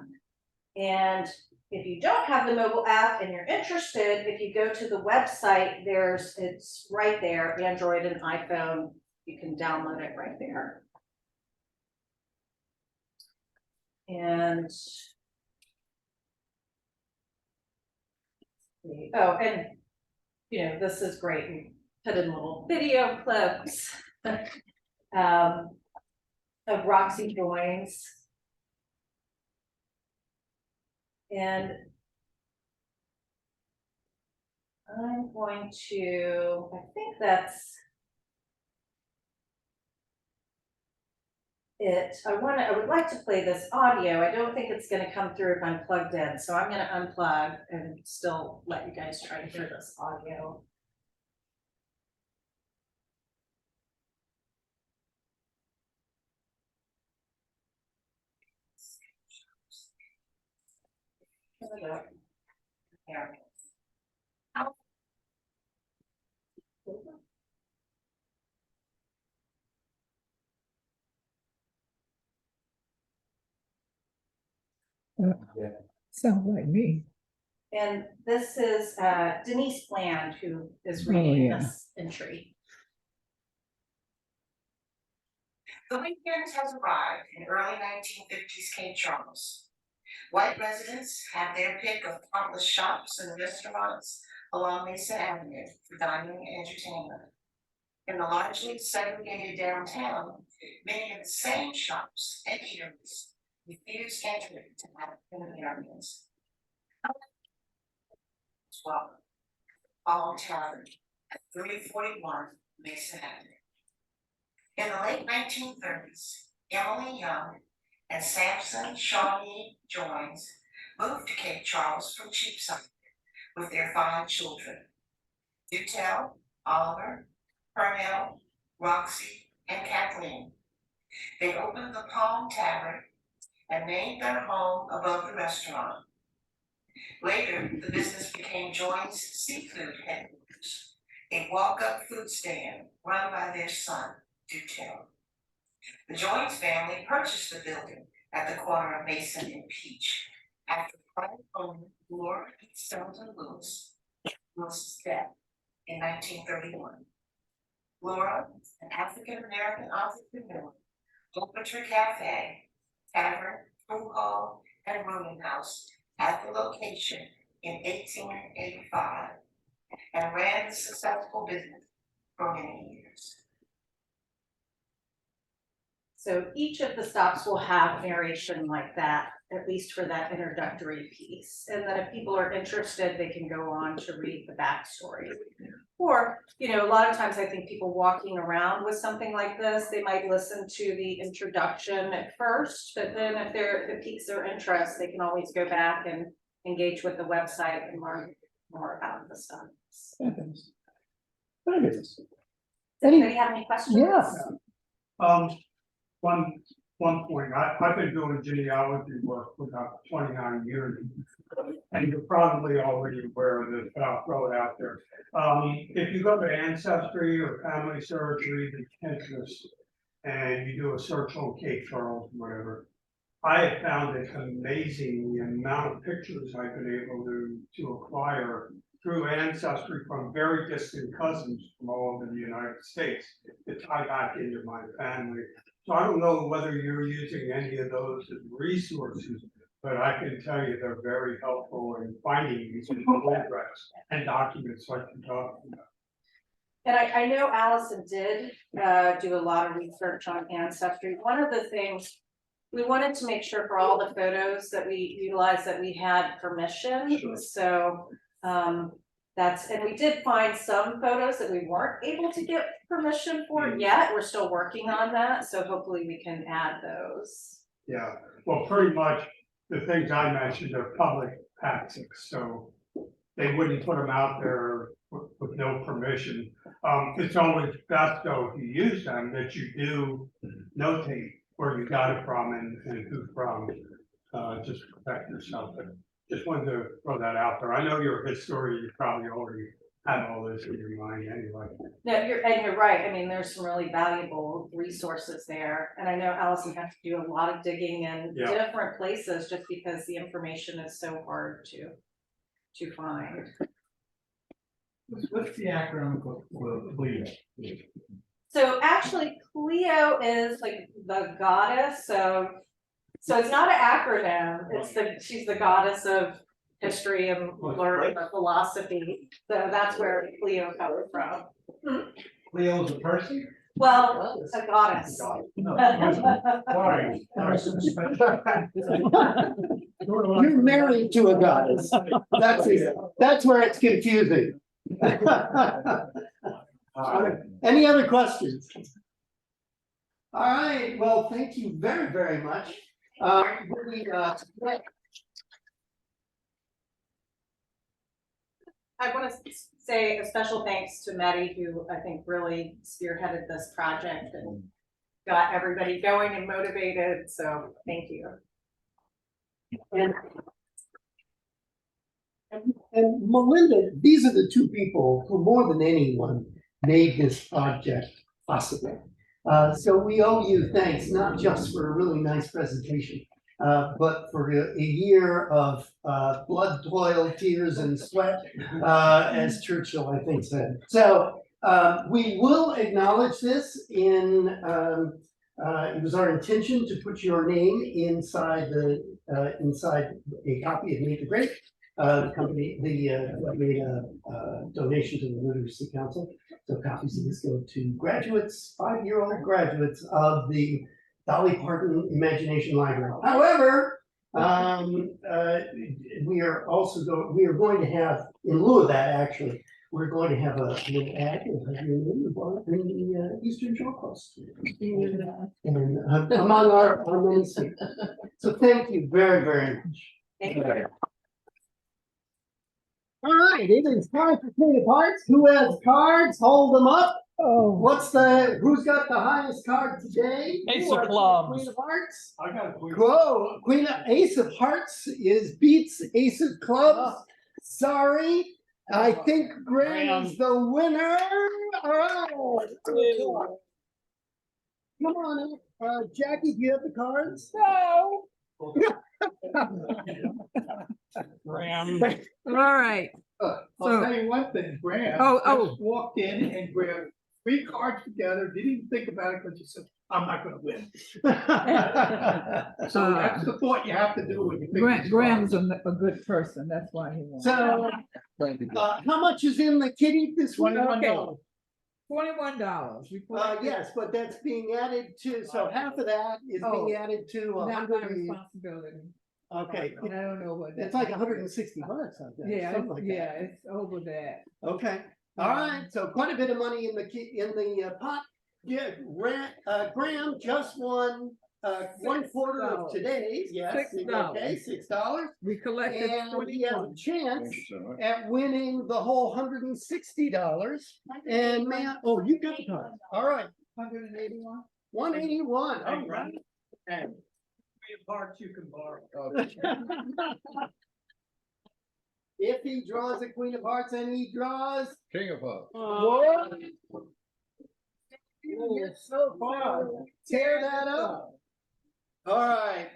And if you don't have the mobile app and you're interested, if you go to the website, it's right there, Android and iPhone, you can download it right there. And oh, and you know, this is great. We put in little video clips of Roxy Joins. And I'm going to, I think that's it. I would like to play this audio. I don't think it's going to come through if I'm plugged in. So I'm going to unplug and still let you guys try to hear this audio. Here. Sounds like me. And this is Denise Bland, who is reading yeah. this entry. The weekend has arrived in early 1950s Cape Charles. White residents have their pick of countless shops and restaurants along Mason Avenue for dining and entertainment. In the largely segregated downtown, many of the same shops and eateries refuse entry to African Americans. Well, all tavern at 341 Mason Avenue. In the late 1930s, Emily Young and Samson Shawnee Joins moved to Cape Charles from Cheapside with their 5 children, Dutel, Oliver, Pernell, Roxy, and Kathleen. They opened the Palm Tavern and named their home above the restaurant. Later, the business became Joins Seafood Headquarters, a walk-up food stand run by their son, Dutel. The Joins family purchased the building at the corner of Mason and Peach after private owner Laura Selden Lewis's death in 1931. Laura, an African-American entrepreneur, opened her cafe, tavern, food hall, and rooming house at the location in 1885 and ran the successful business for many years. So each of the stops will have narration like that, at least for that introductory piece. And then if people are interested, they can go on to read the backstory. Or, you know, a lot of times I think people walking around with something like this, they might listen to the introduction at first, but then if it piques their interest, they can always go back and engage with the website and learn more about the stuff. Fabulous. Anybody have any questions? Yeah. One point, I've been doing genealogy work for about 29 years. And you're probably already aware of this, but I'll throw it out there. If you go to Ancestry or Family Search or even Pinterest, and you do a search on Cape Charles, whatever, I have found it amazing the amount of pictures I've been able to acquire through ancestry from very distant cousins from all over the United States to tie back into my family. So I don't know whether you're using any of those as resources, but I can tell you they're very helpful in finding these photographs and documents like you're talking about. And I know Allison did do a lot of research on ancestry. One of the things we wanted to make sure for all the photos that we utilized that we had permission. Sure. So and we did find some photos that we weren't able to get permission for yet. We're still working on that. So hopefully we can add those. Yeah, well, pretty much the things I mentioned are public access, so they wouldn't put them out there with no permission. It's always best though, if you use them, that you do notate where you got it from and who from, just to protect yourself. But just wanted to throw that out there. I know you're a historian, you probably already have all this in your mind anyway. No, you're right. I mean, there's some really valuable resources there. And I know Allison had to do a lot of digging in Yeah. different places just because the information is so hard to find. What's the acronym for Cleo? So actually Cleo is like the goddess, so it's not an acronym, she's the goddess of history and learning or philosophy. So that's where Cleo comes from. Cleo's a person? Well, a goddess. Sorry. You're married to a goddess. That's where it's confusing. Any other questions? All right, well, thank you very, very much. I want to say a special thanks to Maddie, who I think really spearheaded this project and got everybody going and motivated, so thank you. And Melinda, these are the two people who more than anyone made this project possible. So we owe you thanks, not just for a really nice presentation, but for a year of blood, toil, tears, and sweat, as Churchill, I think, said. So we will acknowledge this in, it was our intention to put your name inside a copy of Meet the Great. The company, made a donation to the Literacy Council. So copies of this go to graduates, 5-year-old graduates of the Dolly Parton Imagination Library. However, we are going to have, in lieu of that, actually, we're going to have a little ad in the Eastern Shore Post. And among our many students. So thank you very, very much. Thank you. All right, it is time for Queen of Hearts. Who has cards? Hold them up. Oh. Who's got the highest card today? Ace of clubs. Queen of Hearts. I got a queen. Whoa, Ace of Hearts beats Ace of Clubs. Sorry, I think Graham is the winner. All right. Come on, Jackie, do you have the cards? No. Graham. All right. I'll So- tell you one thing, Graham. Oh. just walked in and grabbed 3 cards together, didn't even think about it, because he said, I'm not gonna win. So that's the thought you have to do when you pick these Graham's cards. a good person. That's why he won. So, how much is in the kitty this week? $21. $21. Yes, but that's being added to, so half of that is being added to Not my 100. responsibility. Okay, And I don't know what. it's like $160, I think. Yeah, something like that. it's over that. Okay, all right, so quite a bit of money in the pot. Yeah, Graham just won 1/4 of today's, yes, $6. okay, $6. We collected And he has a 21. chance at winning the whole $160. And man, oh, you got the card. All right, 181. 181, all right. Parts you can borrow. If he draws a Queen of Hearts and he draws. King of Hearts. What? You get so far, tear that up. All right,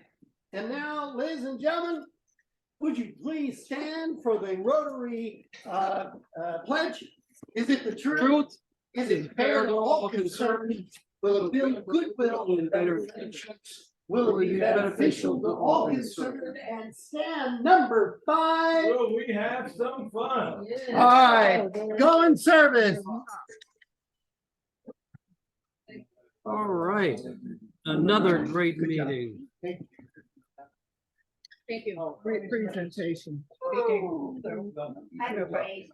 And now, ladies and gentlemen, would you please stand for the Rotary pledge? Is it the truth? Is it fair to all concerned? Will it build goodwill and better relationships? Will it be beneficial to all concerned? And stand number 5. Will we have some fun? All right, go in service. All right, another great meeting. Thank you. Great presentation. Hi, everybody.